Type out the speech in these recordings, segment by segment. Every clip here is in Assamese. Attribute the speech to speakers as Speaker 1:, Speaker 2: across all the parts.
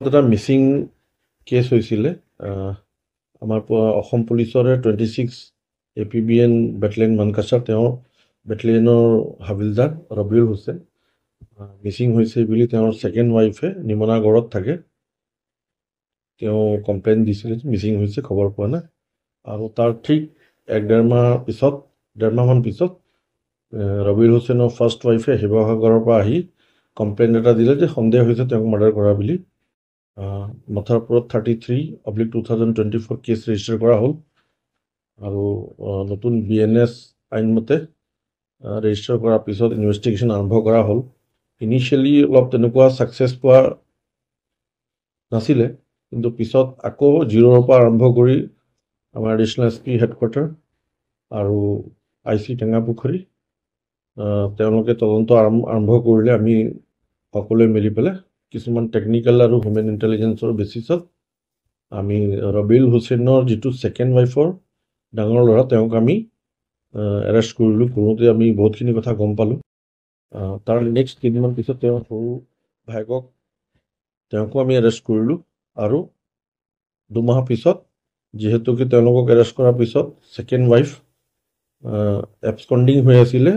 Speaker 1: এটা মিচিং কেছ হৈছিলে আমাৰ অসম পুলিচৰে 26 APBN বেটেলিয়ন মানকাছাৰ তেওঁৰ বেটেলিয়নৰ হাবিলদাৰ ৰবিউল হুছেইন মিচিং হৈছে বুলি তেওঁৰ ছেকেণ্ড ৱাইফে নিমনাগড়ত থাকে তেওঁ কমপ্লেইন দিছিলে মিচিং হৈছে খবৰ পোৱা নাই আৰু তাৰ ঠিক ডেৰমাহমান পিছত ৰবিউল হুছেইনৰ ফাৰ্ষ্ট ৱাইফে শিৱসাগৰৰ পৰা আহি কমপ্লেইন এটা দিলে যে সন্দেহ হৈছে তেওঁক মাৰ্ডাৰ কৰা বুলি মথাৰপুৰত 33/2024 কেছ ৰেজিষ্টাৰ কৰা হ'ল আৰু নতুন BNS আইনমতে ৰেজিষ্টাৰ কৰাৰ পিছত ইনভেষ্টিগেশ্যন আৰম্ভ কৰা হ'ল ইনিচিয়েলি অলপ তেনেকুৱা ছাকচেছ পোৱা নাছিলে কিন্তু পিছত আকৌ জিৰ'ৰ পৰা আৰম্ভ কৰি আমাৰ এডিশ্যনেল SP হেডকোৱাৰ্টাৰ আৰু IC টেঙাপুখুৰী তেওঁলোকে তদন্ত আৰম্ভ কৰিলে আমি সকলোৱে মিলি পেলাই কিছুমান টেকনিকেল আৰু হিউমেন ইণ্টেলিজেঞ্চৰ বেচিছত আমি ৰবিউল হুছেইনৰ যিটো ছেকেণ্ড ৱাইফৰ ডাঙৰ ল'ৰা তেওঁক আমি এৰেষ্ট কৰিলোঁ কৰোঁতে আমি বহুতখিনি কথা গম পালোঁ তাৰ নেক্সট কেইদিনমান পিছত তেওঁৰ সৰু ভায়েকক তেওঁকো আমি এৰেষ্ট কৰিলোঁ আৰু দুমাহ পিছত যিহেতুকে তেওঁলোকক এৰেষ্ট কৰাৰ পিছত ছেকেণ্ড ৱাইফ এবস্কণ্ডিং হৈ আছিলে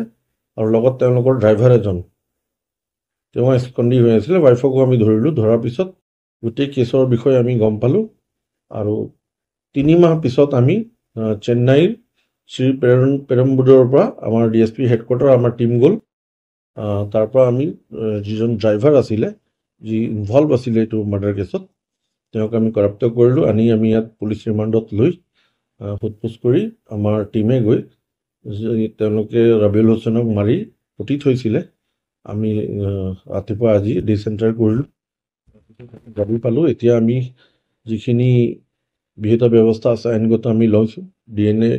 Speaker 1: আৰু লগত তেওঁলোকৰ ড্ৰাইভাৰ এজন তেওঁ এবস্কণ্ডিং হৈ আছিলে ৱাইফকো আমি ধৰিলোঁ ধৰাৰ পিছত গোটেই কেছৰ বিষয়ে আমি গম পালোঁ আৰু 3 মাহ পিছত আমি চেন্নাইৰ শ্ৰী পেৰম্বুৰৰ পৰা আমাৰ DSP হেডকোৱাৰ্টাৰ আমাৰ টীম গ'ল তাৰ পৰা আমি যিজন ড্ৰাইভাৰ আছিলে যি ইনভলভ আছিলে এইটো মাৰ্ডাৰ কেছত তেওঁক আমি কৰাপ্ত কৰিলোঁ আনি আমি ইয়াত পুলিচ ৰিমাণ্ডত লৈ সোধপোছ কৰি আমাৰ টীমে গৈ তেওঁলোকে ৰবিউল হুছেইনক মাৰি পুতি থৈছিলে আমি ৰাতিপুৱা আজি ডিচেণ্টাৰ কৰিলোঁ গাড়ী পালোঁ এতিয়া আমি যিখিনি বিহিত ব্যৱস্থা আছে আইনগত আমি লৈছোঁ DNA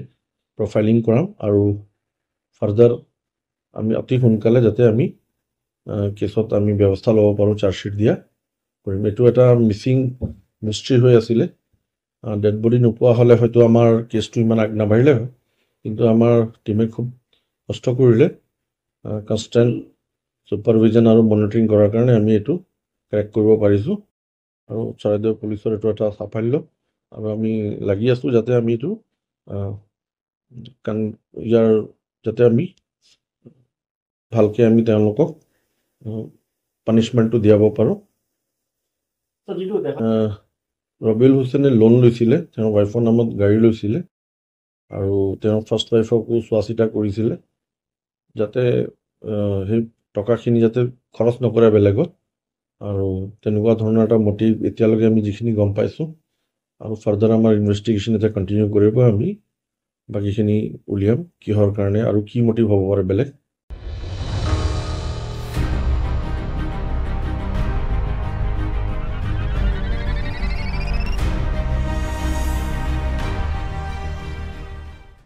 Speaker 1: প্ৰফাইলিং কৰাম আৰু ফাৰ্দাৰ আমি অতি সোনকালে যাতে আমি কেছত আমি ব্যৱস্থা ল'ব পাৰোঁ চাৰ্জশ্বিট দিয়া কৰিম এইটো এটা মিচিং মিষ্ট্ৰি হৈ আছিলে ডেড বডি নোপোৱা হ'লে হয়তো আমাৰ কেছটো ইমান আগ নাবাঢ়িলে হয় কিন্তু আমাৰ টীমে খুব কষ্ট কৰিলে কনষ্টেণ্ট ছুপাৰভিজন আৰু মনিটৰিং কৰাৰ কাৰণে আমি এইটো ক্ৰেক কৰিব পাৰিছোঁ আৰু চৰাইদেউ পুলিচৰ এইটো এটা সাফল্য আৰু আমি লাগি আছোঁ যাতে আমি এইটো ইয়াৰ যাতে আমি ভালকৈ আমি তেওঁলোকক পানিছমেণ্টটো দিয়াব পাৰোঁ ৰবিউল হুছেইনে লোন লৈছিলে তেওঁৰ ৱাইফৰ নামত গাড়ী লৈছিলে আৰু তেওঁৰ ফাৰ্ষ্ট ৱাইফকো চোৱা চিতা কৰিছিলে যাতে সেই টকাখিনি যাতে খৰচ নকৰে বেলেগত আৰু তেনেকুৱা ধৰণৰ এটা মটিভ এতিয়ালৈকে আমি যিখিনি গম পাইছোঁ আৰু ফাৰ্দাৰ আমাৰ ইনভেষ্টিগেশ্যন এতিয়া কণ্টিনিউ কৰিব আমি বাকীখিনি উলিয়াম কিহৰ কাৰণে আৰু কি মটিভ হ'ব পাৰে বেলেগ